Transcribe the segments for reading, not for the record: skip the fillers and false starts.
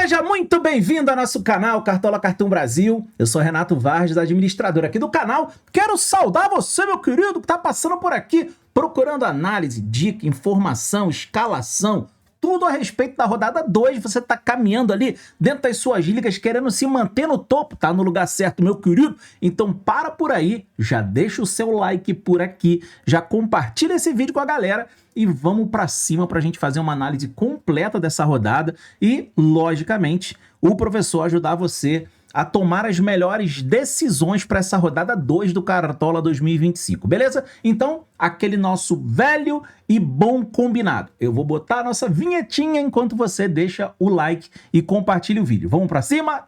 Seja muito bem-vindo ao nosso canal Cartola Cartoon Brasil. Eu sou Renato Vargas, administrador aqui do canal. Quero saudar você, meu querido, que tá passando por aqui, procurando análise, dica, informação, escalação, tudo a respeito da rodada 2. Você tá caminhando ali dentro das suas ligas, querendo se manter no topo. Tá no lugar certo, meu querido. Então para por aí, já deixa o seu like por aqui, já compartilha esse vídeo com a galera e vamos pra cima pra gente fazer uma análise completa dessa rodada e, logicamente, o professor ajudar você a tomar as melhores decisões para essa rodada 2 do Cartola 2025, beleza? Então, aquele nosso velho e bom combinado. Eu vou botar a nossa vinhetinha enquanto você deixa o like e compartilha o vídeo. Vamos para cima?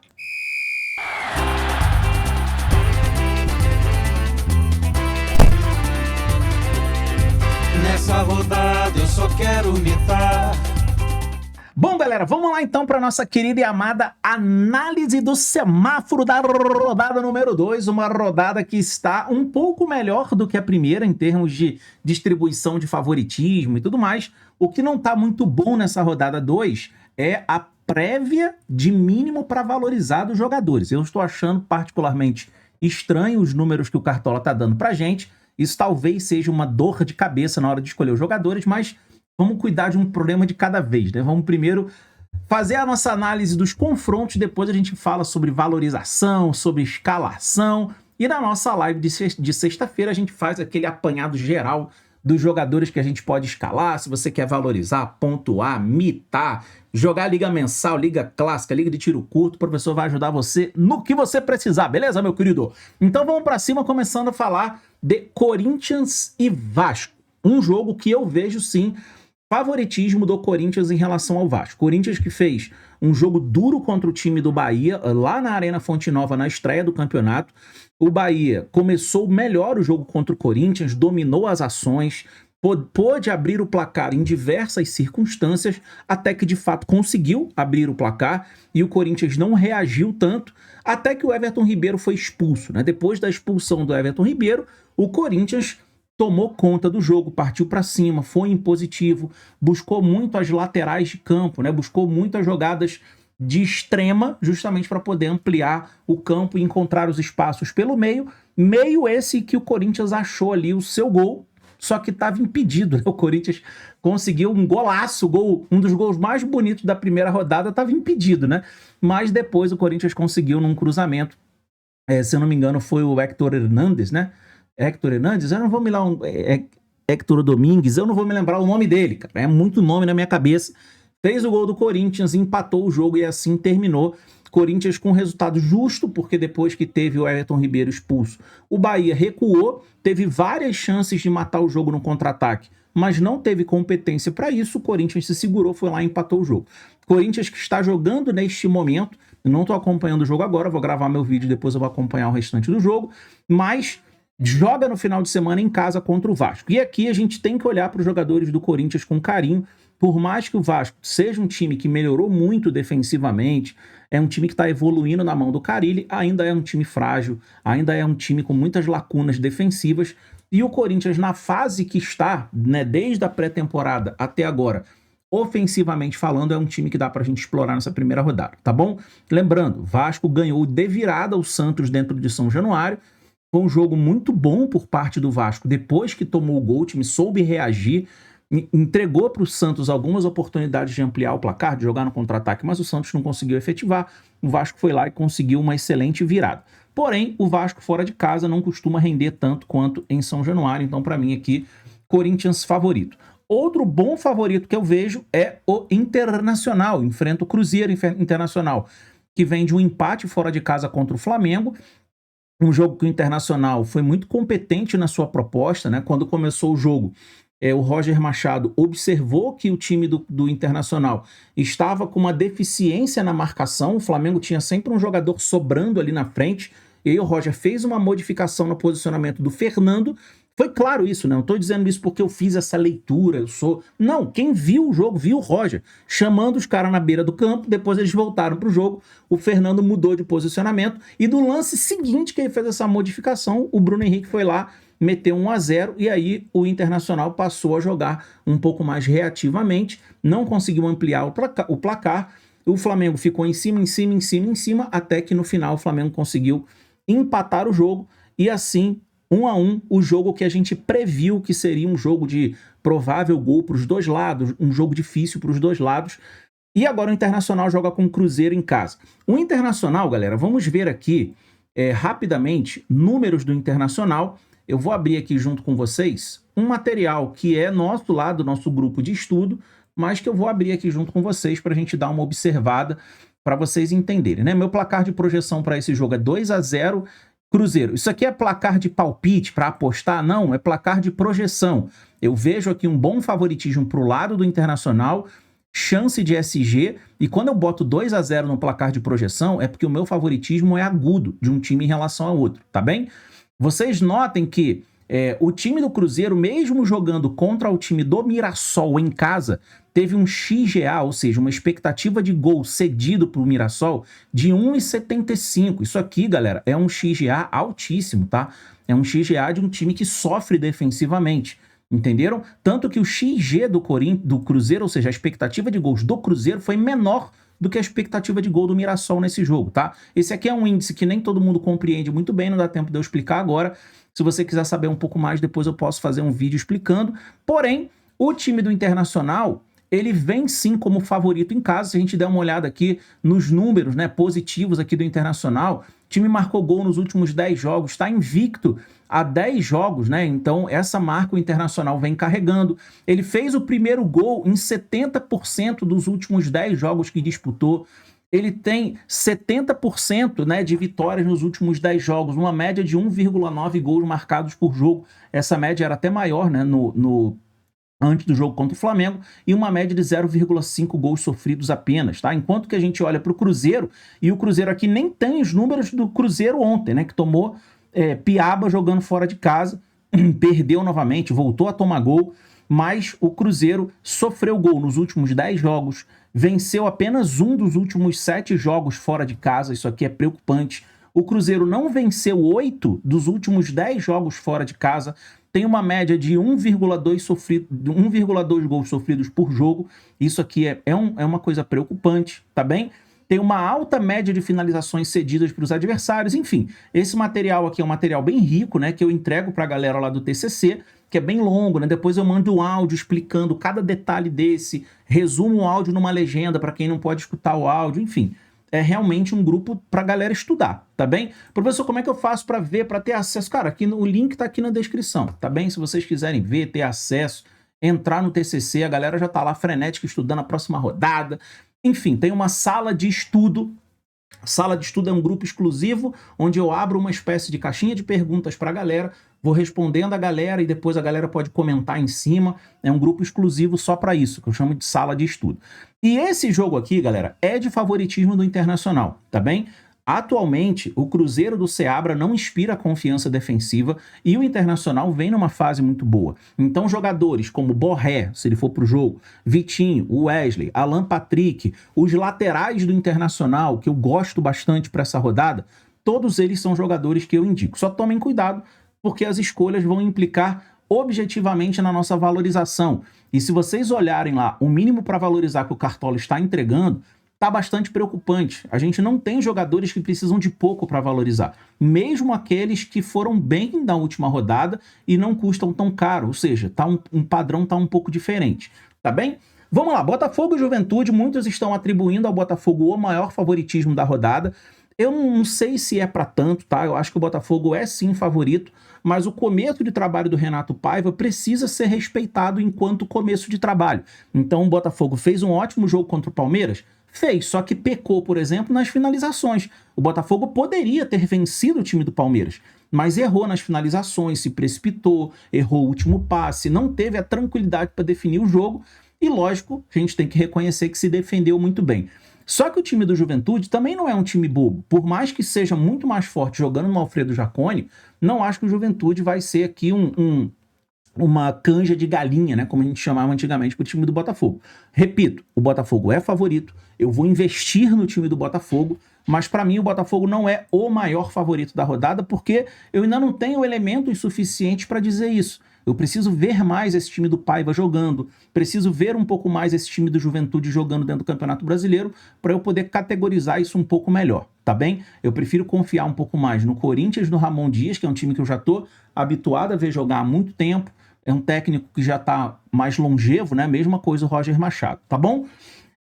Nessa rodada eu só quero mitar. Bom, galera, vamos lá então para nossa querida e amada análise do semáforo da rodada número 2, uma rodada que está um pouco melhor do que a primeira em termos de distribuição de favoritismo e tudo mais. O que não está muito bom nessa rodada 2 é a prévia de mínimo para valorizar dos jogadores. Eu estou achando particularmente estranho os números que o Cartola está dando para gente. Isso talvez seja uma dor de cabeça na hora de escolher os jogadores, mas vamos cuidar de um problema de cada vez, né? Vamos primeiro fazer a nossa análise dos confrontos, depois a gente fala sobre valorização, sobre escalação, e na nossa live de sexta-feira a gente faz aquele apanhado geral dos jogadores que a gente pode escalar, se você quer valorizar, pontuar, mitar, jogar liga mensal, liga clássica, liga de tiro curto, o professor vai ajudar você no que você precisar, beleza, meu querido? Então vamos pra cima, começando a falar de Corinthians e Vasco. Um jogo que eu vejo, sim, favoritismo do Corinthians em relação ao Vasco. Corinthians que fez um jogo duro contra o time do Bahia, lá na Arena Fonte Nova, na estreia do campeonato. O Bahia começou melhor o jogo contra o Corinthians, dominou as ações, pôde abrir o placar em diversas circunstâncias, até que de fato conseguiu abrir o placar e o Corinthians não reagiu tanto, até que o Everton Ribeiro foi expulso, né? Depois da expulsão do Everton Ribeiro, o Corinthians tomou conta do jogo, partiu para cima, foi impositivo, buscou muito as laterais de campo, né? Buscou muitas jogadas de extrema, justamente para poder ampliar o campo e encontrar os espaços pelo meio. Meio esse que o Corinthians achou ali o seu gol, só que estava impedido, né? O Corinthians conseguiu um golaço, um dos gols mais bonitos da primeira rodada, estava impedido, né? Mas depois o Corinthians conseguiu num cruzamento, se eu não me engano foi o Héctor Hernandes, né? Héctor Hernandes, eu não vou me lembrar, Héctor Domingues, eu não vou me lembrar o nome dele, cara, é muito nome na minha cabeça. Fez o gol do Corinthians, empatou o jogo e assim terminou. Corinthians com resultado justo, porque depois que teve o Everton Ribeiro expulso, o Bahia recuou, teve várias chances de matar o jogo no contra-ataque, mas não teve competência para isso. O Corinthians se segurou, foi lá e empatou o jogo. Corinthians que está jogando neste momento, eu não estou acompanhando o jogo agora, vou gravar meu vídeo, depois eu vou acompanhar o restante do jogo, mas joga no final de semana em casa contra o Vasco. E aqui a gente tem que olhar para os jogadores do Corinthians com carinho. Por mais que o Vasco seja um time que melhorou muito defensivamente, é um time que está evoluindo na mão do Carille, ainda é um time frágil, ainda é um time com muitas lacunas defensivas. E o Corinthians, na fase que está, né, desde a pré-temporada até agora, ofensivamente falando, é um time que dá pra gente explorar nessa primeira rodada, tá bom? Lembrando, Vasco ganhou de virada o Santos dentro de São Januário. Foi um jogo muito bom por parte do Vasco. Depois que tomou o gol, o time soube reagir, entregou para o Santos algumas oportunidades de ampliar o placar, de jogar no contra-ataque, mas o Santos não conseguiu efetivar. O Vasco foi lá e conseguiu uma excelente virada. Porém, o Vasco fora de casa não costuma render tanto quanto em São Januário, então para mim aqui, Corinthians favorito. Outro bom favorito que eu vejo é o Internacional, enfrenta o Cruzeiro Internacional, que vem de um empate fora de casa contra o Flamengo. Um jogo que o Internacional foi muito competente na sua proposta, né? Quando começou o jogo, o Roger Machado observou que o time do Internacional estava com uma deficiência na marcação. O Flamengo tinha sempre um jogador sobrando ali na frente. E aí o Roger fez uma modificação no posicionamento do Fernando. Foi claro isso, né? Não estou dizendo isso porque eu fiz essa leitura, eu sou... Não, quem viu o jogo, viu o Roger chamando os caras na beira do campo, depois eles voltaram para o jogo, o Fernando mudou de posicionamento, e no lance seguinte que ele fez essa modificação, o Bruno Henrique foi lá, meteu 1-0, e aí o Internacional passou a jogar um pouco mais reativamente, não conseguiu ampliar o placar, O Flamengo ficou em cima, até que no final o Flamengo conseguiu empatar o jogo e assim, 1-1, o jogo que a gente previu que seria um jogo de provável gol para os dois lados, um jogo difícil para os dois lados. E agora o Internacional joga com o Cruzeiro em casa. O Internacional, galera, vamos ver aqui rapidamente números do Internacional. Eu vou abrir aqui junto com vocês um material que é nosso lá do nosso grupo de estudo, mas que eu vou abrir aqui junto com vocês para a gente dar uma observada para vocês entenderem, né? Meu placar de projeção para esse jogo é 2-0 Cruzeiro. Isso aqui é placar de palpite para apostar? Não, é placar de projeção. Eu vejo aqui um bom favoritismo para o lado do Internacional, chance de SG, e quando eu boto 2-0 no placar de projeção é porque o meu favoritismo é agudo de um time em relação ao outro, tá bem? Vocês notem que o time do Cruzeiro, mesmo jogando contra o time do Mirassol em casa, teve um XGA, ou seja, uma expectativa de gol cedido para o Mirassol de 1,75. Isso aqui, galera, é um XGA altíssimo, tá? É um XGA de um time que sofre defensivamente, entenderam? Tanto que o XG do Cruzeiro, ou seja, a expectativa de gols do Cruzeiro foi menor do que a expectativa de gol do Mirassol nesse jogo, tá? Esse aqui é um índice que nem todo mundo compreende muito bem, não dá tempo de eu explicar agora. Se você quiser saber um pouco mais, depois eu posso fazer um vídeo explicando. Porém, o time do Internacional, ele vem sim como favorito em casa. Se a gente der uma olhada aqui nos números, né, positivos aqui do Internacional, o time marcou gol nos últimos 10 jogos, está invicto há 10 jogos, né? Então essa marca o Internacional vem carregando. Ele fez o primeiro gol em 70% dos últimos 10 jogos que disputou. Ele tem 70%, né, de vitórias nos últimos 10 jogos, uma média de 1,9 gols marcados por jogo. Essa média era até maior, né, antes do jogo contra o Flamengo, e uma média de 0,5 gols sofridos apenas, tá? Enquanto que a gente olha para o Cruzeiro, e o Cruzeiro aqui nem tem os números do Cruzeiro ontem, né, que tomou piaba jogando fora de casa, perdeu novamente, voltou a tomar gol, mas o Cruzeiro sofreu gol nos últimos 10 jogos, venceu apenas um dos últimos 7 jogos fora de casa, isso aqui é preocupante. O Cruzeiro não venceu 8 dos últimos 10 jogos fora de casa, tem uma média de 1,2 gols sofridos por jogo, isso aqui é uma coisa preocupante, tá bem? Tem uma alta média de finalizações cedidas para os adversários, enfim, esse material aqui é um material bem rico, né, que eu entrego para a galera lá do TCC, que é bem longo, né? Depois eu mando um áudio explicando cada detalhe desse, resumo o áudio numa legenda para quem não pode escutar o áudio, enfim. É realmente um grupo para a galera estudar, tá bem? Professor, como é que eu faço para ver, para ter acesso? Cara, aqui o link tá aqui na descrição, tá bem? Se vocês quiserem ver, ter acesso, entrar no TCC, a galera já tá lá frenética estudando a próxima rodada. Enfim, tem uma sala de estudo. Sala de estudo é um grupo exclusivo, onde eu abro uma espécie de caixinha de perguntas para a galera, vou respondendo a galera e depois a galera pode comentar em cima. É um grupo exclusivo só para isso, que eu chamo de sala de estudo. E esse jogo aqui, galera, é de favoritismo do Internacional, tá bem? Atualmente, o Cruzeiro do Seabra não inspira confiança defensiva e o Internacional vem numa fase muito boa. Então, jogadores como Borré, se ele for pro jogo, Vitinho, Wesley, Alan Patrick, os laterais do Internacional, que eu gosto bastante para essa rodada, todos eles são jogadores que eu indico. Só tomem cuidado, porque as escolhas vão implicar objetivamente na nossa valorização. E se vocês olharem lá, o mínimo para valorizar que o Cartola está entregando, tá bastante preocupante. A gente não tem jogadores que precisam de pouco para valorizar. Mesmo aqueles que foram bem na última rodada e não custam tão caro. Ou seja, tá um padrão tá um pouco diferente. Tá bem? Vamos lá. Botafogo e Juventude. Muitos estão atribuindo ao Botafogo o maior favoritismo da rodada. Eu não sei se é para tanto, tá? Eu acho que o Botafogo é sim favorito, mas o começo de trabalho do Renato Paiva precisa ser respeitado enquanto começo de trabalho. Então o Botafogo fez um ótimo jogo contra o Palmeiras? Fez, só que pecou, por exemplo, nas finalizações. O Botafogo poderia ter vencido o time do Palmeiras, mas errou nas finalizações, se precipitou, errou o último passe, não teve a tranquilidade para definir o jogo e, lógico, a gente tem que reconhecer que se defendeu muito bem. Só que o time do Juventude também não é um time bobo. Por mais que seja muito mais forte jogando no Alfredo Jaconi, não acho que o Juventude vai ser aqui uma canja de galinha, né, como a gente chamava antigamente para o time do Botafogo. Repito, o Botafogo é favorito, eu vou investir no time do Botafogo, mas para mim o Botafogo não é o maior favorito da rodada, porque eu ainda não tenho elementos suficientes para dizer isso. Eu preciso ver mais esse time do Paiva jogando, preciso ver um pouco mais esse time do Juventude jogando dentro do Campeonato Brasileiro para eu poder categorizar isso um pouco melhor, tá bem? Eu prefiro confiar um pouco mais no Corinthians do Ramon Dias, que é um time que eu já tô habituado a ver jogar há muito tempo, é um técnico que já tá mais longevo, né? Mesma coisa o Roger Machado, tá bom?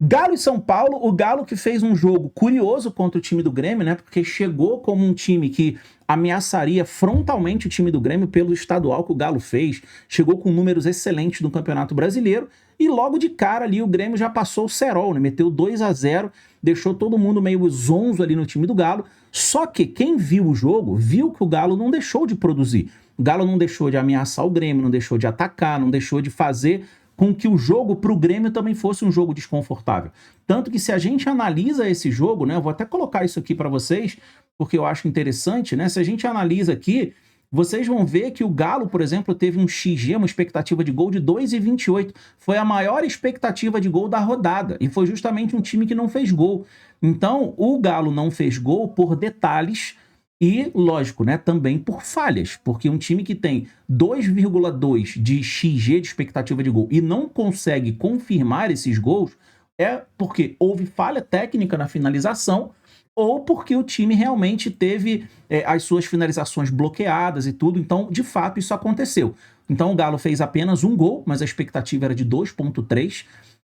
Galo e São Paulo, o Galo que fez um jogo curioso contra o time do Grêmio, né? Porque chegou como um time que ameaçaria frontalmente o time do Grêmio pelo estadual que o Galo fez, chegou com números excelentes no Campeonato Brasileiro e logo de cara ali o Grêmio já passou o cerol, né? Meteu 2-0, deixou todo mundo meio zonzo ali no time do Galo, só que quem viu o jogo viu que o Galo não deixou de produzir. O Galo não deixou de ameaçar o Grêmio, não deixou de atacar, não deixou de fazer com que o jogo para o Grêmio também fosse um jogo desconfortável. Tanto que se a gente analisa esse jogo, né, eu vou até colocar isso aqui para vocês, porque eu acho interessante, né? Se a gente analisa aqui, vocês vão ver que o Galo, por exemplo, teve um XG, uma expectativa de gol de 2,28. Foi a maior expectativa de gol da rodada, e foi justamente um time que não fez gol. Então, o Galo não fez gol por detalhes, e, lógico, né, também por falhas, porque um time que tem 2,2 de XG de expectativa de gol e não consegue confirmar esses gols é porque houve falha técnica na finalização ou porque o time realmente teve as suas finalizações bloqueadas e tudo. Então, de fato, isso aconteceu. Então, o Galo fez apenas um gol, mas a expectativa era de 2,3.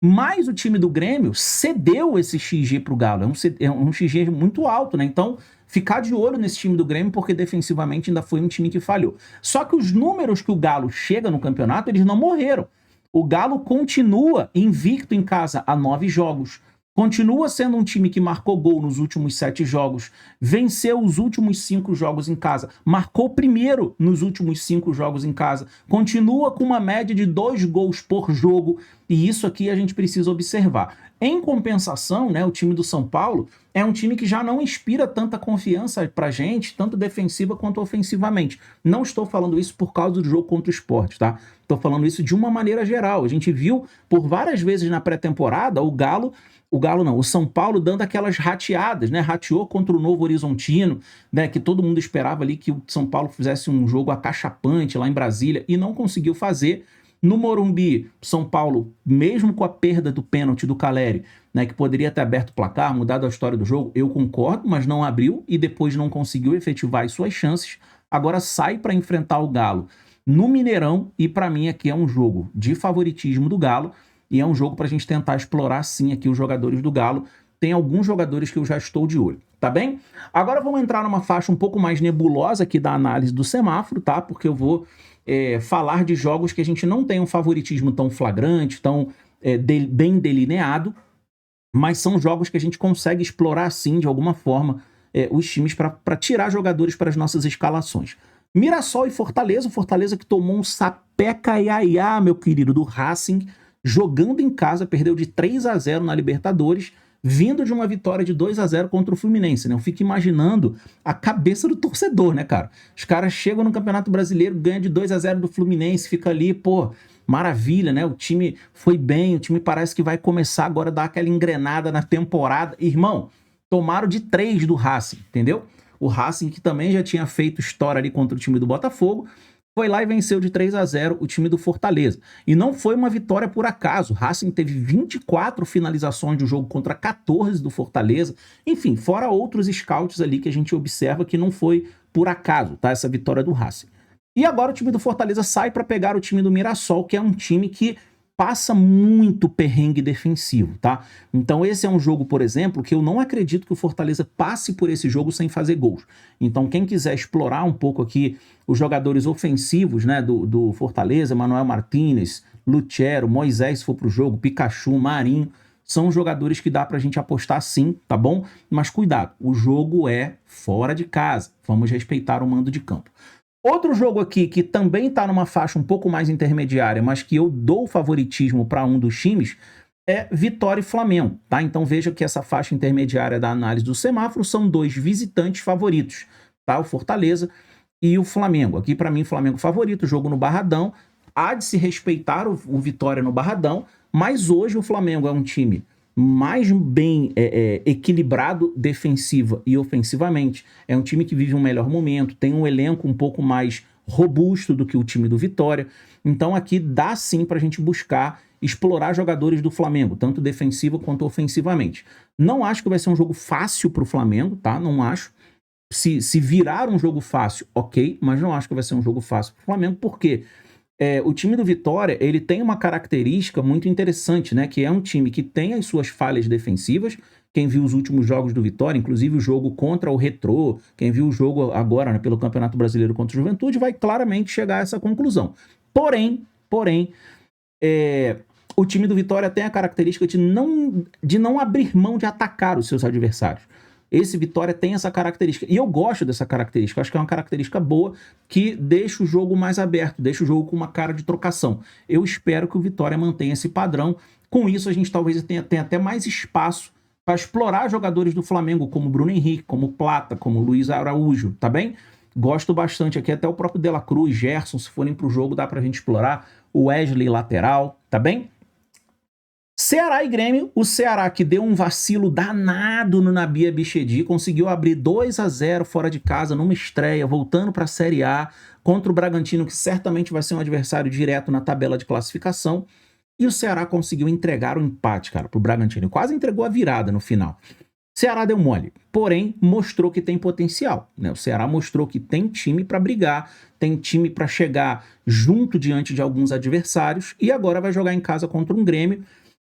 Mas o time do Grêmio cedeu esse XG para o Galo. É um XG muito alto, né? Então, ficar de olho nesse time do Grêmio, porque defensivamente ainda foi um time que falhou. Só que os números que o Galo chega no campeonato, eles não morreram. O Galo continua invicto em casa há 9 jogos. Continua sendo um time que marcou gol nos últimos 7 jogos, venceu os últimos 5 jogos em casa, marcou primeiro nos últimos 5 jogos em casa, continua com uma média de 2 gols por jogo, e isso aqui a gente precisa observar. Em compensação, né, o time do São Paulo é um time que já não inspira tanta confiança pra gente, tanto defensiva quanto ofensivamente. Não estou falando isso por causa do jogo contra o Sport, tá? Estou falando isso de uma maneira geral. A gente viu por várias vezes na pré-temporada o São Paulo dando aquelas rateadas, né? Rateou contra o Novo Horizontino, né? Que todo mundo esperava ali que o São Paulo fizesse um jogo acachapante lá em Brasília e não conseguiu fazer. No Morumbi, São Paulo, mesmo com a perda do pênalti do Caleri, né, que poderia ter aberto o placar, mudado a história do jogo, eu concordo, mas não abriu e depois não conseguiu efetivar as suas chances. Agora sai para enfrentar o Galo no Mineirão e para mim aqui é um jogo de favoritismo do Galo e é um jogo para a gente tentar explorar sim aqui os jogadores do Galo. Tem alguns jogadores que eu já estou de olho, tá bem? Agora vamos entrar numa faixa um pouco mais nebulosa aqui da análise do semáforo, tá? Porque eu vou falar de jogos que a gente não tem um favoritismo tão flagrante, tão bem delineado, mas são jogos que a gente consegue explorar sim, de alguma forma, os times para tirar jogadores para as nossas escalações. Mirassol e Fortaleza, Fortaleza que tomou um sapeca iaiá, meu querido, do Racing, jogando em casa, perdeu de 3-0 na Libertadores, vindo de uma vitória de 2-0 contra o Fluminense, né? Eu fico imaginando a cabeça do torcedor, né, cara? Os caras chegam no Campeonato Brasileiro, ganham de 2-0 do Fluminense, fica ali, pô, maravilha, né? O time foi bem, o time parece que vai começar agora a dar aquela engrenada na temporada. Irmão, tomaram de 3 do Racing, entendeu? O Racing que também já tinha feito história ali contra o time do Botafogo, foi lá e venceu de 3-0 o time do Fortaleza. E não foi uma vitória por acaso. O Racing teve 24 finalizações do jogo contra 14 do Fortaleza. Enfim, fora outros scouts ali que a gente observa que não foi por acaso, tá? Essa vitória do Racing. E agora o time do Fortaleza sai para pegar o time do Mirassol, que é um time que passa muito perrengue defensivo, tá? Então esse é um jogo, por exemplo, que eu não acredito que o Fortaleza passe por esse jogo sem fazer gols. Então quem quiser explorar um pouco aqui os jogadores ofensivos, né, do Fortaleza, Manuel Martínez, Lutero, Moisés se for pro jogo, Pikachu, Marinho, são jogadores que dá pra gente apostar sim, tá bom? Mas cuidado, o jogo é fora de casa, vamos respeitar o mando de campo. Outro jogo aqui que também está numa faixa um pouco mais intermediária, mas que eu dou favoritismo para um dos times, é Vitória e Flamengo, tá? Então veja que essa faixa intermediária da análise do semáforo são 2 visitantes favoritos, tá? O Fortaleza e o Flamengo. Aqui para mim, Flamengo favorito, jogo no Barradão. Há de se respeitar o Vitória no Barradão, mas hoje o Flamengo é um time mais bem equilibrado defensiva e ofensivamente. É um time que vive um melhor momento, tem um elenco um pouco mais robusto do que o time do Vitória. Então aqui dá sim pra gente buscar explorar jogadores do Flamengo, tanto defensivo quanto ofensivamente. Não acho que vai ser um jogo fácil pro Flamengo, tá? Não acho. Se virar um jogo fácil, ok, mas não acho que vai ser um jogo fácil pro Flamengo, porque o time do Vitória, ele tem uma característica muito interessante, né? Que é um time que tem as suas falhas defensivas. Quem viu os últimos jogos do Vitória, inclusive o jogo contra o Retrô, quem viu o jogo agora, né, pelo Campeonato Brasileiro contra o Juventude, vai claramente chegar a essa conclusão. Porém, o time do Vitória tem a característica de não abrir mão de atacar os seus adversários. Esse Vitória tem essa característica. E eu gosto dessa característica. Acho que é uma característica boa que deixa o jogo mais aberto, deixa o jogo com uma cara de trocação. Eu espero que o Vitória mantenha esse padrão. Com isso, a gente talvez tenha até mais espaço para explorar jogadores do Flamengo, como Bruno Henrique, como Plata, como Luiz Araújo, tá bem? Gosto bastante aqui, até o próprio De La Cruz, Gerson, se forem pro jogo, dá pra gente explorar. O Wesley lateral, tá bem? Ceará e Grêmio, o Ceará que deu um vacilo danado no Nabi Abichedi, conseguiu abrir 2-0 fora de casa numa estreia, voltando para a Série A, contra o Bragantino, que certamente vai ser um adversário direto na tabela de classificação, e o Ceará conseguiu entregar o empate, cara, pro Bragantino, quase entregou a virada no final. Ceará deu mole, porém mostrou que tem potencial, né? O Ceará mostrou que tem time para brigar, tem time para chegar junto diante de alguns adversários, e agora vai jogar em casa contra um Grêmio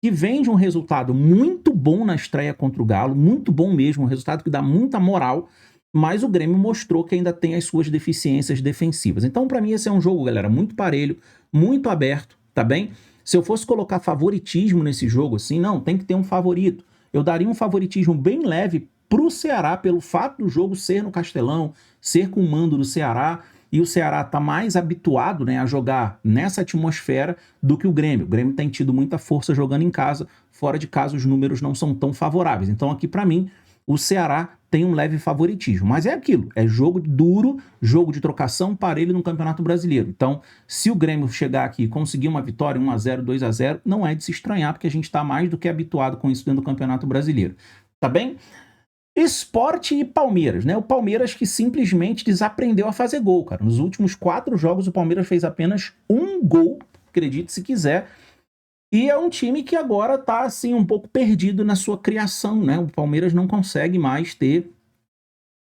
que vem de um resultado muito bom na estreia contra o Galo, muito bom mesmo, um resultado que dá muita moral, mas o Grêmio mostrou que ainda tem as suas deficiências defensivas. Então, para mim, esse é um jogo, galera, muito parelho, muito aberto, tá bem? Se eu fosse colocar favoritismo nesse jogo, assim, não, tem que ter um favorito. Eu daria um favoritismo bem leve pro Ceará, pelo fato do jogo ser no Castelão, ser com o mando do Ceará, e o Ceará tá mais habituado, né, a jogar nessa atmosfera do que o Grêmio. O Grêmio tem tido muita força jogando em casa, fora de casa os números não são tão favoráveis. Então aqui para mim, o Ceará tem um leve favoritismo. Mas é aquilo, é jogo duro, jogo de trocação, parelho no Campeonato Brasileiro. Então, se o Grêmio chegar aqui e conseguir uma vitória, 1-0, 2-0, não é de se estranhar, porque a gente tá mais do que habituado com isso dentro do Campeonato Brasileiro. Tá bem? Sport e Palmeiras, né? O Palmeiras que simplesmente desaprendeu a fazer gol, cara. Nos últimos 4 jogos o Palmeiras fez apenas um gol, acredite se quiser. E é um time que agora tá, assim, um pouco perdido na sua criação, né? O Palmeiras não consegue mais ter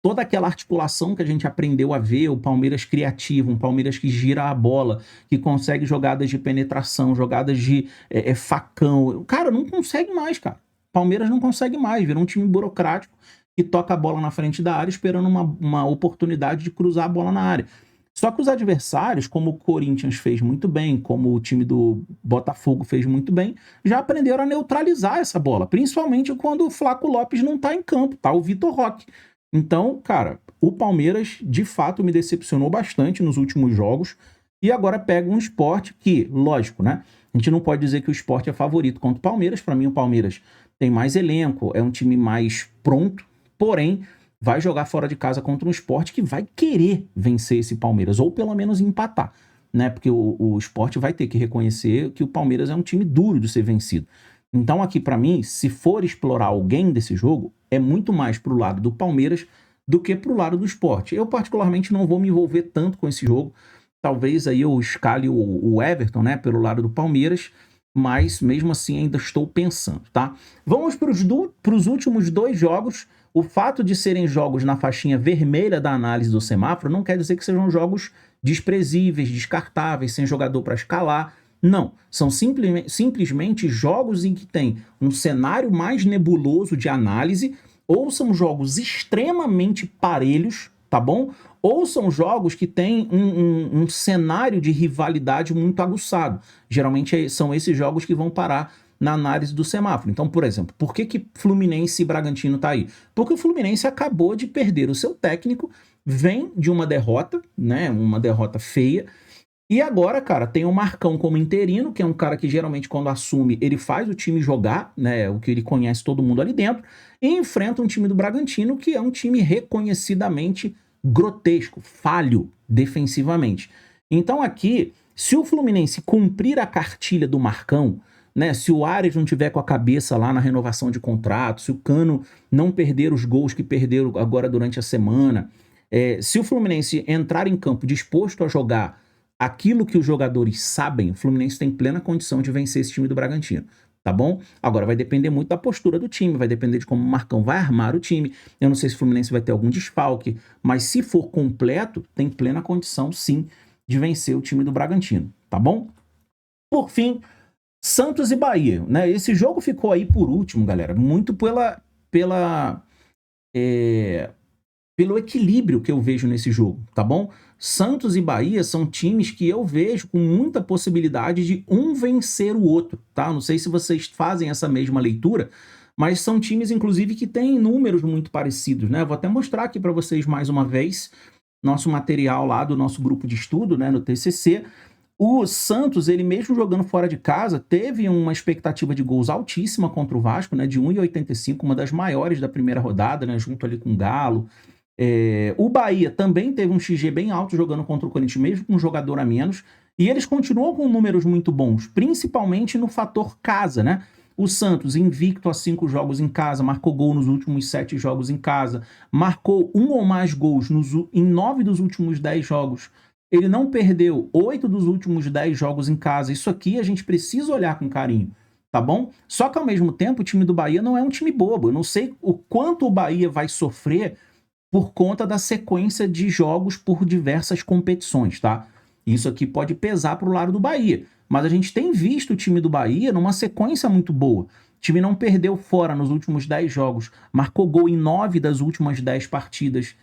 toda aquela articulação que a gente aprendeu a ver, o Palmeiras criativo, um Palmeiras que gira a bola, que consegue jogadas de penetração, jogadas de facão. Cara, não consegue mais, cara. Palmeiras não consegue mais, virou um time burocrático que toca a bola na frente da área esperando uma oportunidade de cruzar a bola na área. Só que os adversários, como o Corinthians fez muito bem, como o time do Botafogo fez muito bem, já aprenderam a neutralizar essa bola, principalmente quando o Flaco Lopes não tá em campo, tá o Vitor Roque. Então, cara, o Palmeiras de fato me decepcionou bastante nos últimos jogos e agora pega um Sport que, lógico, né? A gente não pode dizer que o Sport é favorito contra o Palmeiras. Para mim, o Palmeiras tem mais elenco, é um time mais pronto, porém vai jogar fora de casa contra um Sport que vai querer vencer esse Palmeiras, ou pelo menos empatar, né? Porque o Sport vai ter que reconhecer que o Palmeiras é um time duro de ser vencido. Então aqui para mim, se for explorar alguém desse jogo, é muito mais pro lado do Palmeiras do que pro lado do Sport. Eu particularmente não vou me envolver tanto com esse jogo, talvez aí eu escale o Everton, né, pelo lado do Palmeiras, mas mesmo assim ainda estou pensando, tá? Vamos para os últimos 2 jogos. O fato de serem jogos na faixinha vermelha da análise do semáforo não quer dizer que sejam jogos desprezíveis, descartáveis, sem jogador para escalar. Não, são simplesmente jogos em que tem um cenário mais nebuloso de análise, ou são jogos extremamente parelhos, tá bom? Ou são jogos que têm um cenário de rivalidade muito aguçado. Geralmente são esses jogos que vão parar na análise do semáforo. Então, por exemplo, por que Fluminense e Bragantino tá aí? Porque o Fluminense acabou de perder o seu técnico, vem de uma derrota, né? Uma derrota feia. E agora, cara, tem o Marcão como interino, que é um cara que geralmente quando assume, ele faz o time jogar, né? O que ele conhece todo mundo ali dentro, e enfrenta um time do Bragantino, que é um time reconhecidamente grotesco, falho defensivamente. Então aqui, se o Fluminense cumprir a cartilha do Marcão, né, se o Ares não tiver com a cabeça lá na renovação de contrato, se o Cano não perder os gols que perderam agora durante a semana, Se o Fluminense entrar em campo disposto a jogar aquilo que os jogadores sabem, o Fluminense tem plena condição de vencer esse time do Bragantino, tá bom? Agora vai depender muito da postura do time, vai depender de como o Marcão vai armar o time. Eu não sei se o Fluminense vai ter algum desfalque, mas se for completo, tem plena condição sim de vencer o time do Bragantino, tá bom? Por fim, Santos e Bahia, né? Esse jogo ficou aí por último, galera, muito pelo equilíbrio que eu vejo nesse jogo, tá bom? Santos e Bahia são times que eu vejo com muita possibilidade de um vencer o outro, tá? Não sei se vocês fazem essa mesma leitura, mas são times, inclusive, que têm números muito parecidos, né? Vou até mostrar aqui para vocês mais uma vez nosso material lá do nosso grupo de estudo, né, no TCC. O Santos, ele mesmo jogando fora de casa, teve uma expectativa de gols altíssima contra o Vasco, né, de 1,85, uma das maiores da primeira rodada, né, junto ali com o Galo. O Bahia também teve um XG bem alto jogando contra o Corinthians, mesmo com um jogador a menos, e eles continuam com números muito bons, principalmente no fator casa, né? O Santos, invicto a 5 jogos em casa, marcou gol nos últimos 7 jogos em casa, marcou 1 ou mais gols em 9 dos últimos 10 jogos. Ele não perdeu 8 dos últimos 10 jogos em casa. Isso aqui a gente precisa olhar com carinho, tá bom? Só que ao mesmo tempo o time do Bahia não é um time bobo. Eu não sei o quanto o Bahia vai sofrer por conta da sequência de jogos por diversas competições, tá? Isso aqui pode pesar para o lado do Bahia. Mas a gente tem visto o time do Bahia numa sequência muito boa. O time não perdeu fora nos últimos 10 jogos, marcou gol em 9 das últimas 10 partidas.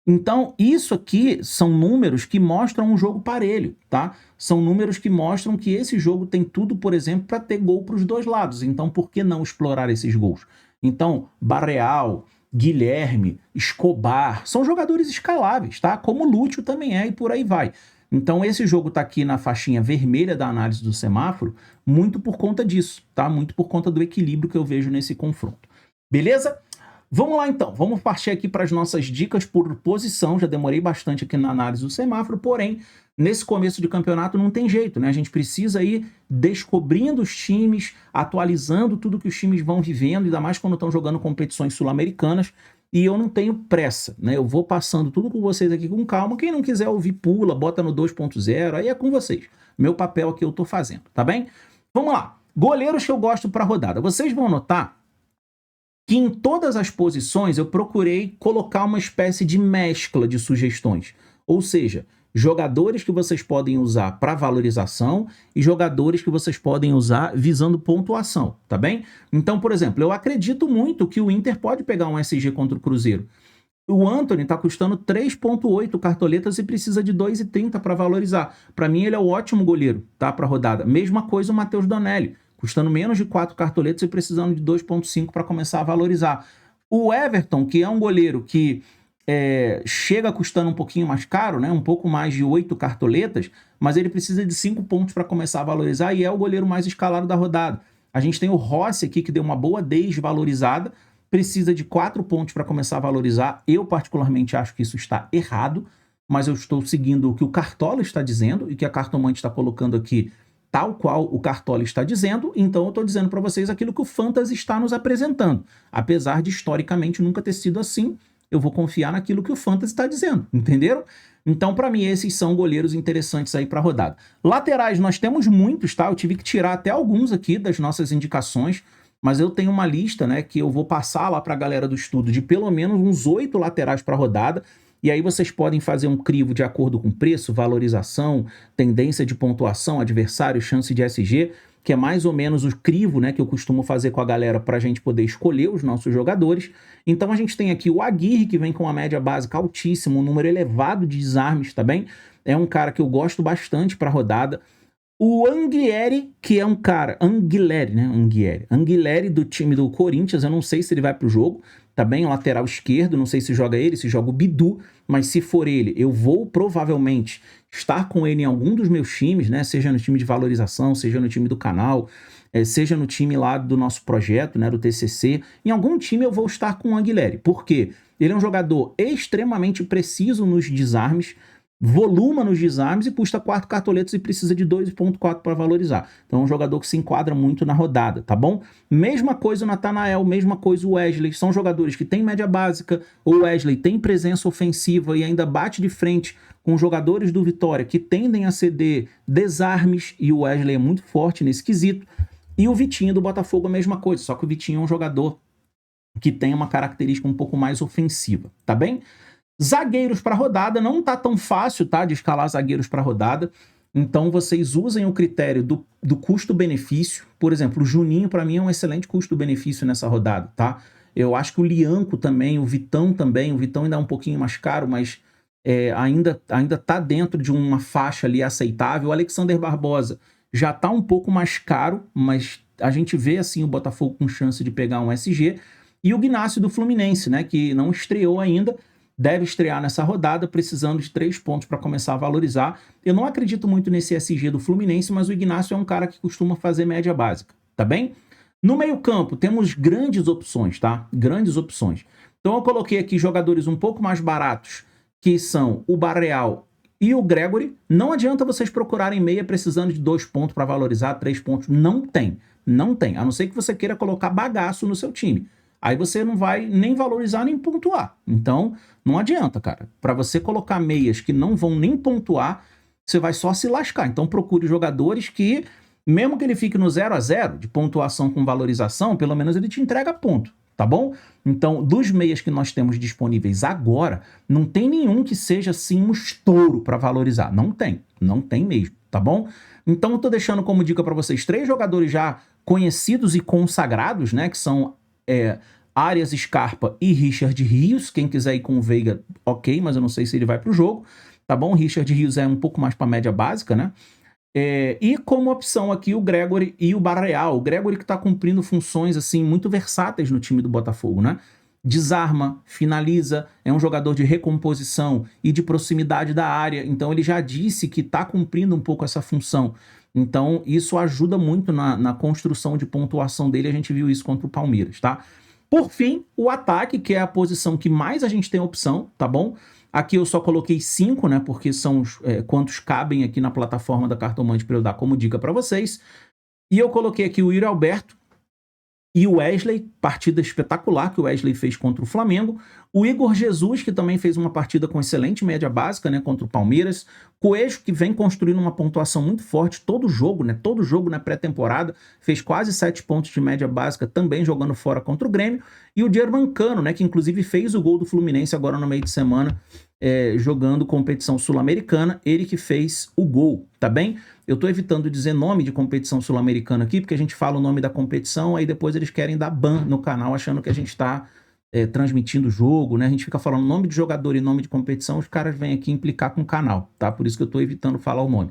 Então, isso aqui são números que mostram um jogo parelho, tá? São números que mostram que esse jogo tem tudo, por exemplo, para ter gol para os dois lados. Então, por que não explorar esses gols? Então, Barreal, Guilherme, Escobar, são jogadores escaláveis, tá? Como o Lúcio também é e por aí vai. Então esse jogo tá aqui na faixinha vermelha da análise do semáforo, muito por conta disso, tá? Muito por conta do equilíbrio que eu vejo nesse confronto. Beleza? Vamos lá então, vamos partir aqui para as nossas dicas por posição. Já demorei bastante aqui na análise do semáforo, porém, nesse começo de campeonato não tem jeito, né? A gente precisa ir descobrindo os times, atualizando tudo que os times vão vivendo, ainda mais quando estão jogando competições sul-americanas. E eu não tenho pressa, né? Eu vou passando tudo com vocês aqui com calma. Quem não quiser ouvir, pula, bota no 2.0, aí é com vocês. Meu papel aqui eu tô fazendo, tá bem? Vamos lá. Goleiros que eu gosto para rodada. Vocês vão notar que em todas as posições eu procurei colocar uma espécie de mescla de sugestões. Ou seja, jogadores que vocês podem usar para valorização e jogadores que vocês podem usar visando pontuação, tá bem? Então, por exemplo, eu acredito muito que o Inter pode pegar um SG contra o Cruzeiro. O Antony está custando 3,8 cartoletas e precisa de 2,30 para valorizar. Para mim, ele é o ótimo goleiro, tá? Para rodada. Mesma coisa o Matheus Donelli, custando menos de 4 cartoletas e precisando de 2,5 para começar a valorizar. O Everton, que é um goleiro que chega custando um pouquinho mais caro, né? Um pouco mais de 8 cartoletas, mas ele precisa de 5 pontos para começar a valorizar e é o goleiro mais escalado da rodada. A gente tem o Rossi aqui, que deu uma boa desvalorizada, precisa de 4 pontos para começar a valorizar. Eu particularmente acho que isso está errado, mas eu estou seguindo o que o Cartola está dizendo e que a Cartomante está colocando aqui tal qual o Cartola está dizendo, então eu estou dizendo para vocês aquilo que o Fantasy está nos apresentando. Apesar de historicamente nunca ter sido assim, eu vou confiar naquilo que o Fantasy está dizendo, entenderam? Então, para mim, esses são goleiros interessantes aí para a rodada. Laterais, nós temos muitos, tá? Eu tive que tirar até alguns aqui das nossas indicações, mas eu tenho uma lista, né, que eu vou passar lá para a galera do estudo de pelo menos uns 8 laterais para a rodada, e aí vocês podem fazer um crivo de acordo com preço, valorização, tendência de pontuação, adversário, chance de SG, que é mais ou menos o crivo, né, que eu costumo fazer com a galera para a gente poder escolher os nossos jogadores. Então a gente tem aqui o Aguirre, que vem com uma média básica altíssima, um número elevado de desarmes, tá bem? É um cara que eu gosto bastante para a rodada. O Anguilhere, que é um cara... Anguilhere, né? Anguilhere do time do Corinthians, eu não sei se ele vai pro jogo, tá bem? O lateral esquerdo, não sei se joga ele, se joga o Bidu, mas se for ele, eu vou provavelmente estar com ele em algum dos meus times, né? Seja no time de valorização, seja no time do canal, seja no time lá do nosso projeto, né? Do TCC. Em algum time eu vou estar com o Anguilhere. Por quê? Ele é um jogador extremamente preciso nos desarmes, voluma nos desarmes e custa 4 cartoletas e precisa de 2,4 para valorizar. Então é um jogador que se enquadra muito na rodada, tá bom? Mesma coisa o Nathanael, mesma coisa o Wesley. São jogadores que têm média básica. O Wesley tem presença ofensiva e ainda bate de frente com jogadores do Vitória que tendem a ceder desarmes, e o Wesley é muito forte nesse quesito. E o Vitinho do Botafogo a mesma coisa, só que o Vitinho é um jogador que tem uma característica um pouco mais ofensiva, tá bem? Zagueiros para rodada, não tá tão fácil, tá, de escalar zagueiros para rodada, então vocês usem o critério do custo-benefício. Por exemplo, o Juninho para mim é um excelente custo-benefício nessa rodada, tá? Eu acho que o Lianco também, o Vitão ainda é um pouquinho mais caro, mas ainda tá dentro de uma faixa ali aceitável. O Alexander Barbosa já tá um pouco mais caro, mas a gente vê assim o Botafogo com chance de pegar um SG. E o Gnácio do Fluminense, né, que não estreou ainda, deve estrear nessa rodada, precisando de 3 pontos para começar a valorizar. Eu não acredito muito nesse SG do Fluminense, mas o Ignacio é um cara que costuma fazer média básica, tá bem? No meio-campo, temos grandes opções, tá? Grandes opções. Então eu coloquei aqui jogadores um pouco mais baratos, que são o Barreal e o Gregory. Não adianta vocês procurarem meia precisando de 2 pontos para valorizar, 3 pontos. Não tem, a não ser que você queira colocar bagaço no seu time. Aí você não vai nem valorizar nem pontuar. Então, não adianta, cara. Para você colocar meias que não vão nem pontuar, você vai só se lascar. Então, procure jogadores que, mesmo que ele fique no 0 a 0 de pontuação com valorização, pelo menos ele te entrega ponto, tá bom? Então, dos meias que nós temos disponíveis agora, não tem nenhum que seja, assim, um estouro para valorizar. Não tem mesmo, tá bom? Então, eu tô deixando como dica para vocês 3 jogadores já conhecidos e consagrados, né, que são Arias Scarpa e Richard Rios. Quem quiser ir com o Veiga, ok, mas eu não sei se ele vai pro jogo, tá bom? Richard Rios é um pouco mais para média básica, né? E como opção aqui o Gregory e o Barreal. O Gregory que tá cumprindo funções assim muito versáteis no time do Botafogo, né? Desarma, finaliza, é um jogador de recomposição e de proximidade da área, então ele já disse que tá cumprindo um pouco essa função. Então, isso ajuda muito na construção de pontuação dele. A gente viu isso contra o Palmeiras, tá? Por fim, o ataque, que é a posição que mais a gente tem opção, tá bom? Aqui eu só coloquei 5, né? Porque são quantos cabem aqui na plataforma da Cartomante para eu dar como dica para vocês. E eu coloquei aqui o Yuri Alberto e o Wesley, partida espetacular que o Wesley fez contra o Flamengo. O Igor Jesus, que também fez uma partida com excelente média básica, né, contra o Palmeiras. Coelho, que vem construindo uma pontuação muito forte todo jogo na pré-temporada, fez quase 7 pontos de média básica, também jogando fora contra o Grêmio. E o Germancano, né, que inclusive fez o gol do Fluminense agora no meio de semana, jogando competição sul-americana, ele que fez o gol, tá bem? Eu tô evitando dizer nome de competição sul-americana aqui, porque a gente fala o nome da competição, aí depois eles querem dar ban no canal, achando que a gente tá transmitindo o jogo, né? A gente fica falando nome de jogador e nome de competição, os caras vêm aqui implicar com o canal, tá? Por isso que eu tô evitando falar o nome.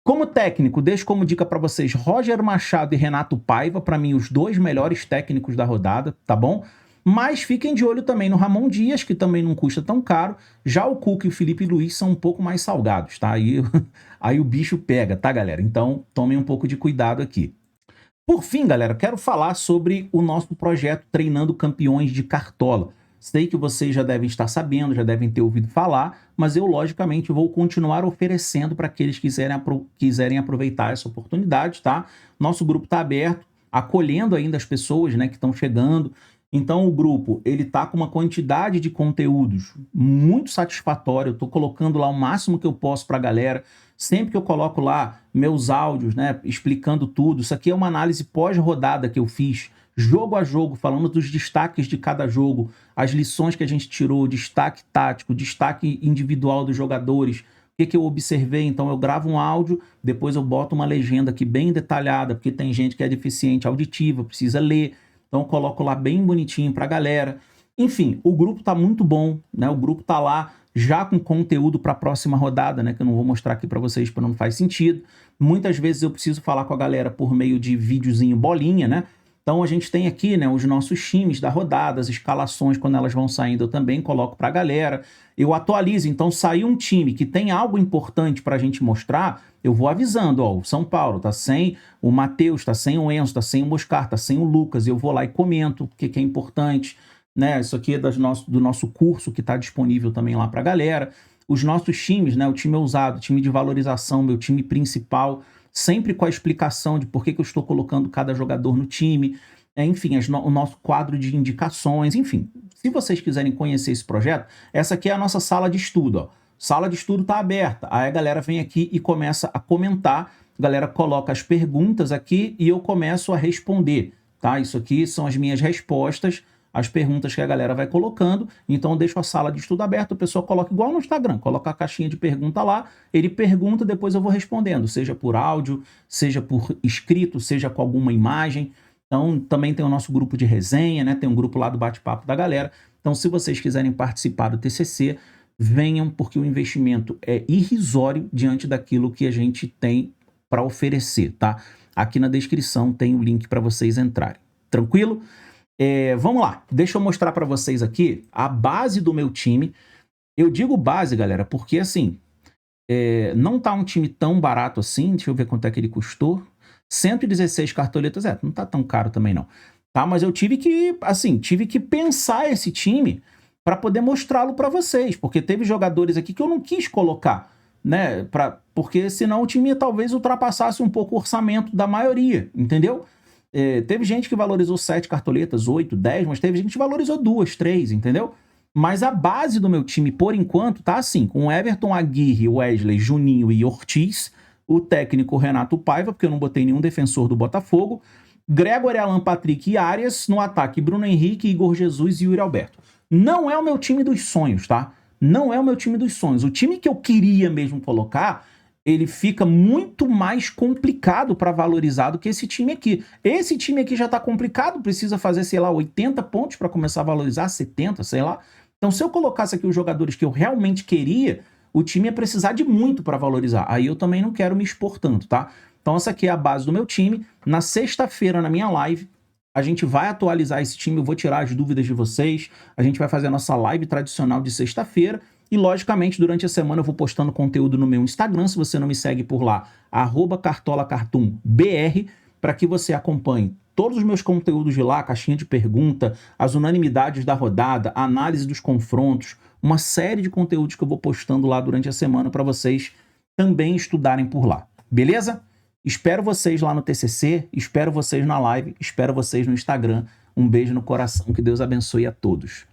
Como técnico, deixo como dica para vocês Roger Machado e Renato Paiva, para mim os 2 melhores técnicos da rodada, tá bom? Mas fiquem de olho também no Ramon Dias, que também não custa tão caro. Já o Cuca e o Felipe Luiz são um pouco mais salgados, tá? Aí o bicho pega, tá, galera? Então tomem um pouco de cuidado aqui. Por fim, galera, quero falar sobre o nosso projeto Treinando Campeões de Cartola. Sei que vocês já devem estar sabendo, já devem ter ouvido falar, mas eu, logicamente, vou continuar oferecendo para aqueles que quiserem aproveitar essa oportunidade, tá? Nosso grupo está aberto, acolhendo ainda as pessoas, né, que estão chegando. Então o grupo, ele tá com uma quantidade de conteúdos muito satisfatória. Eu tô colocando lá o máximo que eu posso pra galera. Sempre que eu coloco lá meus áudios, né, explicando tudo. Isso aqui é uma análise pós-rodada que eu fiz, jogo a jogo, falando dos destaques de cada jogo, as lições que a gente tirou, destaque tático, destaque individual dos jogadores, o que eu observei. Então eu gravo um áudio, depois eu boto uma legenda aqui bem detalhada, porque tem gente que é deficiente auditiva, precisa ler. Então eu coloco lá bem bonitinho pra galera. Enfim, o grupo tá muito bom, né? O grupo tá lá já com conteúdo para a próxima rodada, né? Que eu não vou mostrar aqui para vocês, porque não faz sentido. Muitas vezes eu preciso falar com a galera por meio de videozinho bolinha, né? Então a gente tem aqui, né, os nossos times da rodada, as escalações, quando elas vão saindo, eu também coloco para a galera. Eu atualizo, então saiu um time que tem algo importante para a gente mostrar, eu vou avisando, ó, o São Paulo tá sem o Matheus, tá sem o Enzo, tá sem o Moscar, tá sem o Lucas, eu vou lá e comento o que é importante, né? Isso aqui é do nosso curso que está disponível também lá para a galera. os nossos times, né? O time ousado, o time de valorização, meu time principal, sempre com a explicação de por que eu estou colocando cada jogador no time, enfim, o nosso quadro de indicações, enfim. Se vocês quiserem conhecer esse projeto, essa aqui é a nossa sala de estudo, ó. Sala de estudo está aberta, aí a galera vem aqui e começa a comentar, a galera coloca as perguntas aqui e eu começo a responder, tá? Isso aqui são as minhas respostas, as perguntas que a galera vai colocando, então eu deixo a sala de estudo aberta, o pessoal coloca igual no Instagram, coloca a caixinha de pergunta lá, ele pergunta, depois eu vou respondendo, seja por áudio, seja por escrito, seja com alguma imagem. Então também tem o nosso grupo de resenha, né? Tem um grupo lá do bate-papo da galera, então se vocês quiserem participar do TCC, venham, porque o investimento é irrisório diante daquilo que a gente tem para oferecer, tá? Aqui na descrição tem o link para vocês entrarem. Tranquilo? Vamos lá, deixa eu mostrar para vocês aqui a base do meu time. Eu digo base, galera, porque assim, não tá um time tão barato assim. Deixa eu ver quanto é que ele custou. 116 cartoletas, não tá tão caro também não. Tá? Mas eu tive que pensar esse time para poder mostrá-lo para vocês, porque teve jogadores aqui que eu não quis colocar, né? Porque senão o time talvez ultrapassasse um pouco o orçamento da maioria, entendeu? Teve gente que valorizou 7 cartoletas, 8, 10, mas teve gente que valorizou 2, 3, entendeu? Mas a base do meu time, por enquanto, tá assim, com Everton, Aguirre, Wesley, Juninho e Ortiz, o técnico Renato Paiva, porque eu não botei nenhum defensor do Botafogo, Gregory, Alan Patrick e Arias, no ataque Bruno Henrique, Igor Jesus e Yuri Alberto. Não é o meu time dos sonhos, tá? Não é o meu time dos sonhos. O time que eu queria mesmo colocar, ele fica muito mais complicado para valorizar do que esse time aqui. Esse time aqui já tá complicado, precisa fazer, sei lá, 80 pontos para começar a valorizar, 70, sei lá. Então, se eu colocasse aqui os jogadores que eu realmente queria, o time ia precisar de muito para valorizar. Aí eu também não quero me expor tanto, tá? Então, essa aqui é a base do meu time. Na sexta-feira, na minha live, a gente vai atualizar esse time, eu vou tirar as dúvidas de vocês, a gente vai fazer a nossa live tradicional de sexta-feira e, logicamente, durante a semana eu vou postando conteúdo no meu Instagram, se você não me segue por lá, @cartolacartumbr, para que você acompanhe todos os meus conteúdos de lá, caixinha de pergunta, as unanimidades da rodada, a análise dos confrontos, uma série de conteúdos que eu vou postando lá durante a semana para vocês também estudarem por lá, beleza? Espero vocês lá no TCC, espero vocês na live, espero vocês no Instagram. Um beijo no coração, que Deus abençoe a todos.